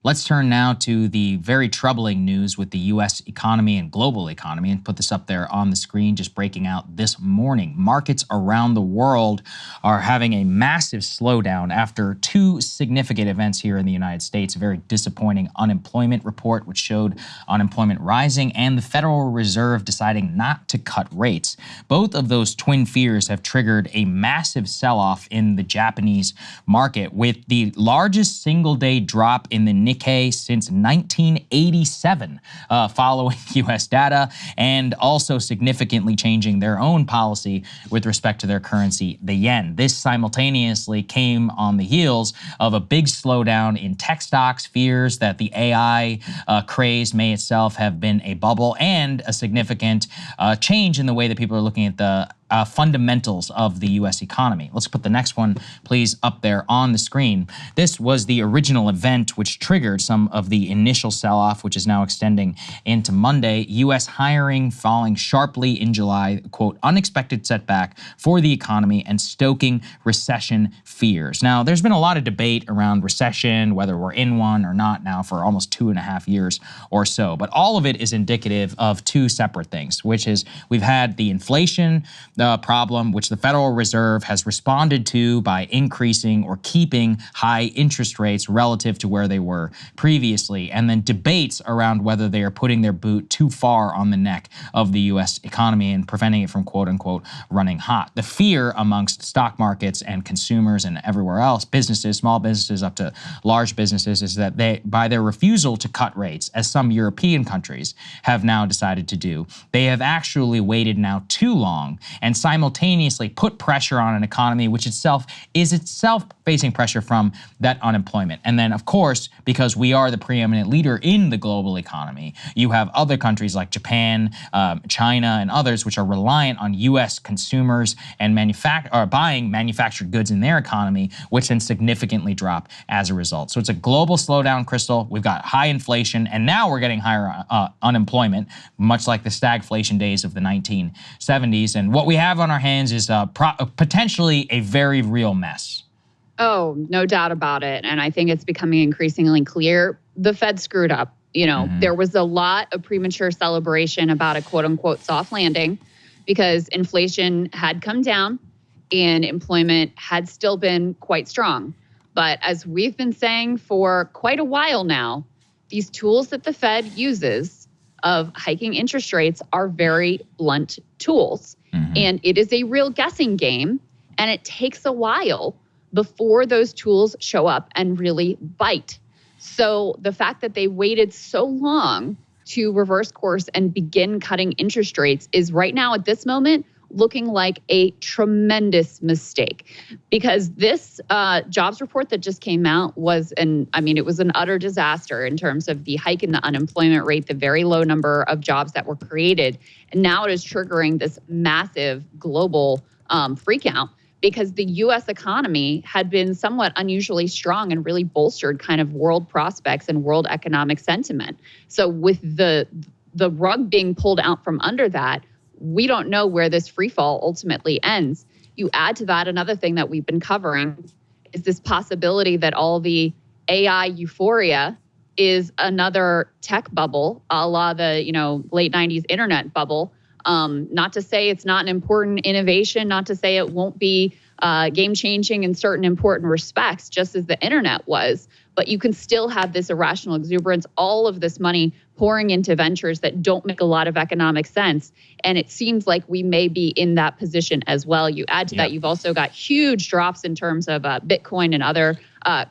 Let's turn now to the very troubling news with the U.S. economy and global economy, and put this up there on the screen, just breaking out this morning. Markets around the world are having a massive slowdown after two significant events here in the United States. A very disappointing unemployment report, which showed unemployment rising, and the Federal Reserve deciding not to cut rates. Both of those twin fears have triggered a massive sell-off in the Japanese market, with the largest single-day drop in the Nikkei since 1987, following U.S. data, and also significantly changing their own policy with respect to their currency, the yen. This simultaneously came on the heels of a big slowdown in tech stocks, fears that the AI craze may itself have been a bubble, and a significant change in the way that people are looking at the fundamentals of the U.S. economy. Let's put the next one, please, up there on the screen. This was the original event which triggered some of the initial sell-off, which is now extending into Monday. U.S. hiring falling sharply in July, quote, unexpected setback for the economy and stoking recession fears. Now, there's been a lot of debate around recession, whether we're in one or not now for almost 2.5 years or so, but all of it is indicative of two separate things, which is we've had the inflation problem, which the Federal Reserve has responded to by increasing or keeping high interest rates relative to where they were previously, and then debates around whether they are putting their boot too far on the neck of the U.S. economy and preventing it from, quote unquote, running hot. The fear amongst stock markets and consumers and everywhere else, businesses, small businesses up to large businesses, is that they, by their refusal to cut rates, as some European countries have now decided to do, they have actually waited now too long and simultaneously put pressure on an economy which itself facing pressure from that unemployment. And then, of course, because we are the preeminent leader in the global economy, you have other countries like Japan, China, and others which are reliant on U.S. consumers and buying manufactured goods in their economy, which then significantly drop as a result. So it's a global slowdown, Krystal. We've got high inflation, and now we're getting higher unemployment, much like the stagflation days of the 1970s. And what we have on our hands is potentially a very real mess. Oh, no doubt about it. And I think it's becoming increasingly clear the Fed screwed up. You know, there was a lot of premature celebration about a quote unquote soft landing because inflation had come down and employment had still been quite strong. But as we've been saying for quite a while now, these tools that the Fed uses of hiking interest rates are very blunt tools. And it is a real guessing game. And it takes a while before those tools show up and really bite. So the fact that they waited so long to reverse course and begin cutting interest rates is right now at this moment looking like a tremendous mistake, because this jobs report that just came out was it was an utter disaster in terms of the hike in the unemployment rate, the very low number of jobs that were created. And now it is triggering this massive global freak out, because the U.S. economy had been somewhat unusually strong and really bolstered kind of world prospects and world economic sentiment. So with the rug being pulled out from under that, we don't know where this free fall ultimately ends. You add to that another thing that we've been covering is this possibility that all the AI euphoria is another tech bubble, a la the late 90s internet bubble. Not to say it's not an important innovation, not to say it won't be game-changing in certain important respects, just as the internet was. But you can still have this irrational exuberance, all of this money pouring into ventures that don't make a lot of economic sense. And it seems like we may be in that position as well. You add to that, you've also got huge drops in terms of Bitcoin and other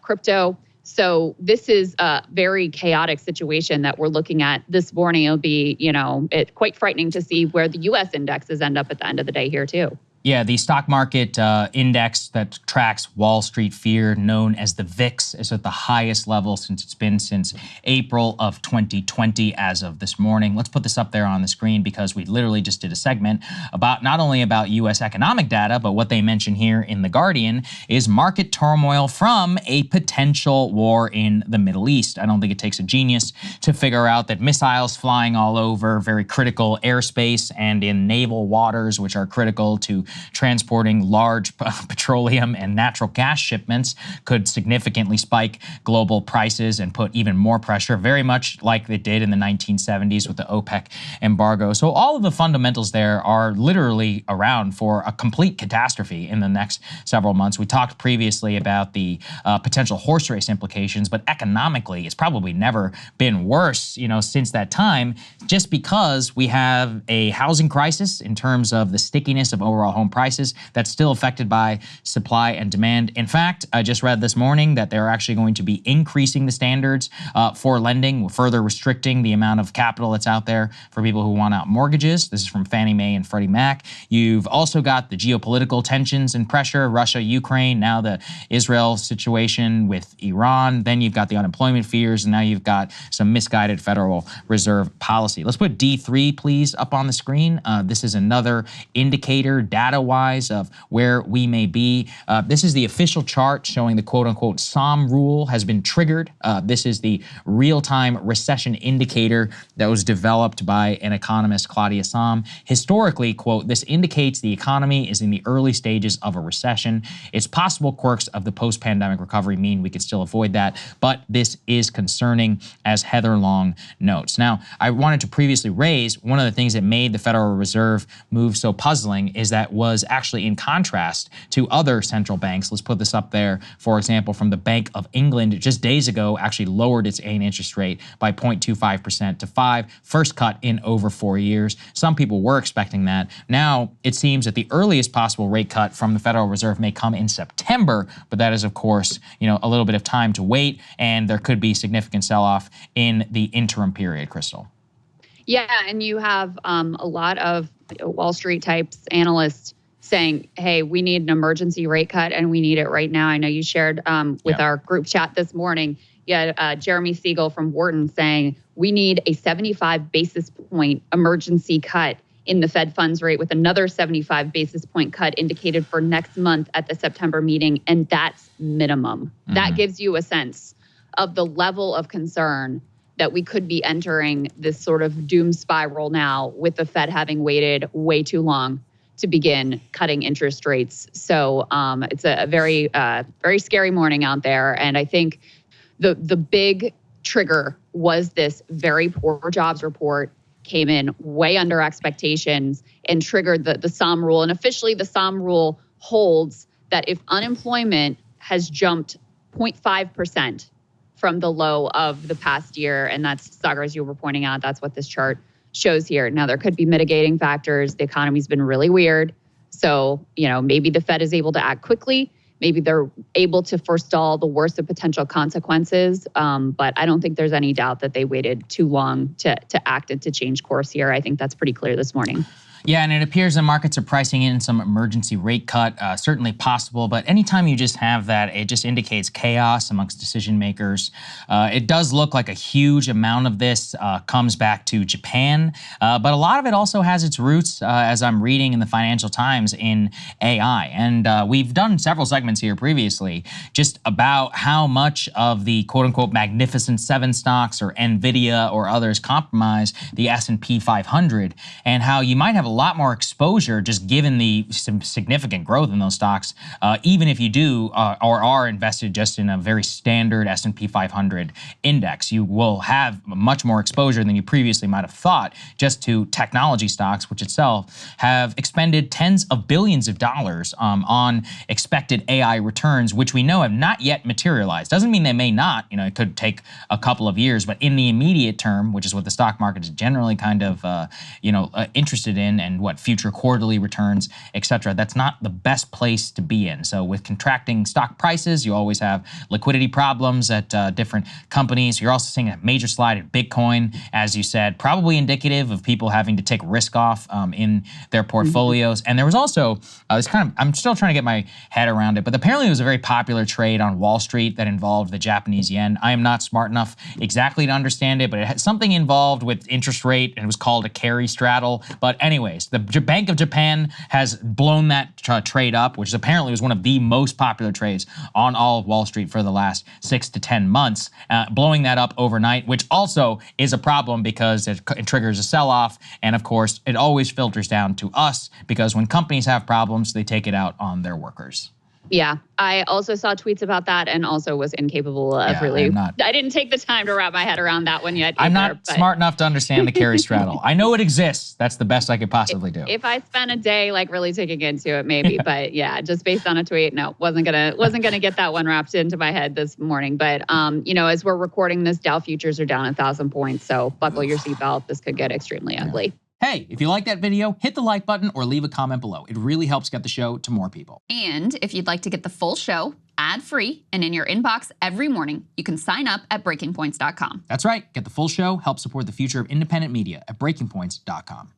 crypto. So this is a very chaotic situation that we're looking at this morning. It'll be, it's quite frightening to see where the U.S. indexes end up at the end of the day here too. Yeah, the stock market index that tracks Wall Street fear, known as the VIX, is at the highest level since April of 2020 as of this morning. Let's put this up there on the screen because we literally just did a segment about not only about U.S. economic data, but what they mention here in The Guardian is market turmoil from a potential war in the Middle East. I don't think it takes a genius to figure out that missiles flying all over very critical airspace and in naval waters, which are critical to transporting large petroleum and natural gas shipments could significantly spike global prices and put even more pressure, very much like it did in the 1970s with the OPEC embargo. So all of the fundamentals there are literally around for a complete catastrophe in the next several months. We talked previously about the potential horse race implications, but economically, it's probably never been worse, since that time, just because we have a housing crisis in terms of the stickiness of overall home prices that's still affected by supply and demand. In fact, I just read this morning that they're actually going to be increasing the standards for lending, further restricting the amount of capital that's out there for people who want out mortgages. This is from Fannie Mae and Freddie Mac. You've also got the geopolitical tensions and pressure, Russia, Ukraine, now the Israel situation with Iran. Then you've got the unemployment fears, and now you've got some misguided Federal Reserve policy. Let's put D3, please, up on the screen. This is another indicator, data-wise, of where we may be. This is the official chart showing the quote-unquote Sahm Rule has been triggered. This is the real-time recession indicator that was developed by an economist, Claudia Sahm. Historically, quote, this indicates the economy is in the early stages of a recession. Its possible quirks of the post-pandemic recovery mean we could still avoid that, but this is concerning, as Heather Long notes. Now, I wanted to previously raise one of the things that made the Federal Reserve move so puzzling is that was actually in contrast to other central banks. Let's put this up there. For example, from the Bank of England, just days ago, actually lowered its main interest rate by 0.25% to 5%, first cut in over 4 years. Some people were expecting that. Now, it seems that the earliest possible rate cut from the Federal Reserve may come in September, but that is, of course, a little bit of time to wait, and there could be significant sell-off in the interim period, Krystal. Yeah, and you have a lot of Wall Street types, analysts saying, hey, we need an emergency rate cut and we need it right now. I know you shared with our group chat this morning, you had Jeremy Siegel from Wharton saying, we need a 75 basis point emergency cut in the Fed funds rate with another 75 basis point cut indicated for next month at the September meeting. And that's minimum. Mm-hmm. That gives you a sense of the level of concern that we could be entering this sort of doom spiral now with the Fed having waited way too long to begin cutting interest rates. So it's a very, very scary morning out there. And I think the big trigger was this very poor jobs report, came in way under expectations and triggered the Sahm Rule. And officially the Sahm Rule holds that if unemployment has jumped 0.5% from the low of the past year, and that's, Saagar, as you were pointing out, that's what this chart shows here. Now, there could be mitigating factors. The economy's been really weird. So, maybe the Fed is able to act quickly. Maybe they're able to forestall the worst of potential consequences. But I don't think there's any doubt that they waited too long to act and to change course here. I think that's pretty clear this morning. Yeah, and it appears the markets are pricing in some emergency rate cut, certainly possible. But anytime you just have that, it just indicates chaos amongst decision makers. It does look like a huge amount of this comes back to Japan. But a lot of it also has its roots, as I'm reading in the Financial Times, in AI. And we've done several segments here previously just about how much of the quote-unquote Magnificent Seven stocks or NVIDIA or others compromise the S&P 500, and how you might have a lot more exposure just given the some significant growth in those stocks, even if you do or are invested just in a very standard S&P 500 index. You will have much more exposure than you previously might have thought just to technology stocks, which itself have expended tens of billions of dollars on expected AI returns, which we know have not yet materialized. Doesn't mean they may not. It could take a couple of years, but in the immediate term, which is what the stock market is generally kind of interested in, and what future quarterly returns, et cetera, that's not the best place to be in. So with contracting stock prices, you always have liquidity problems at different companies. You're also seeing a major slide in Bitcoin, as you said, probably indicative of people having to take risk off in their portfolios. Mm-hmm. And there was also I'm still trying to get my head around it, but apparently it was a very popular trade on Wall Street that involved the Japanese yen. I am not smart enough exactly to understand it, but it had something involved with interest rate, and it was called a carry straddle. But anyway, sideways. The Bank of Japan has blown that trade up, which apparently was one of the most popular trades on all of Wall Street for the last 6 to 10 months, blowing that up overnight, which also is a problem because it triggers a sell-off. And of course, it always filters down to us because when companies have problems, they take it out on their workers. Yeah, I also saw tweets about that and also was incapable of I didn't take the time to wrap my head around that one yet either, I'm not smart enough to understand the carry straddle. I know it exists. That's the best I could possibly do. If I spent a day like really digging into it, maybe. But yeah, just based on a tweet, no, wasn't gonna get that one wrapped into my head this morning. But you know, as we're recording this, Dow futures are down 1,000 points. So buckle your seatbelt. This could get extremely ugly. Hey, if you like that video, hit the like button or leave a comment below. It really helps get the show to more people. And if you'd like to get the full show ad-free and in your inbox every morning, you can sign up at breakingpoints.com. That's right. Get the full show, help support the future of independent media at breakingpoints.com.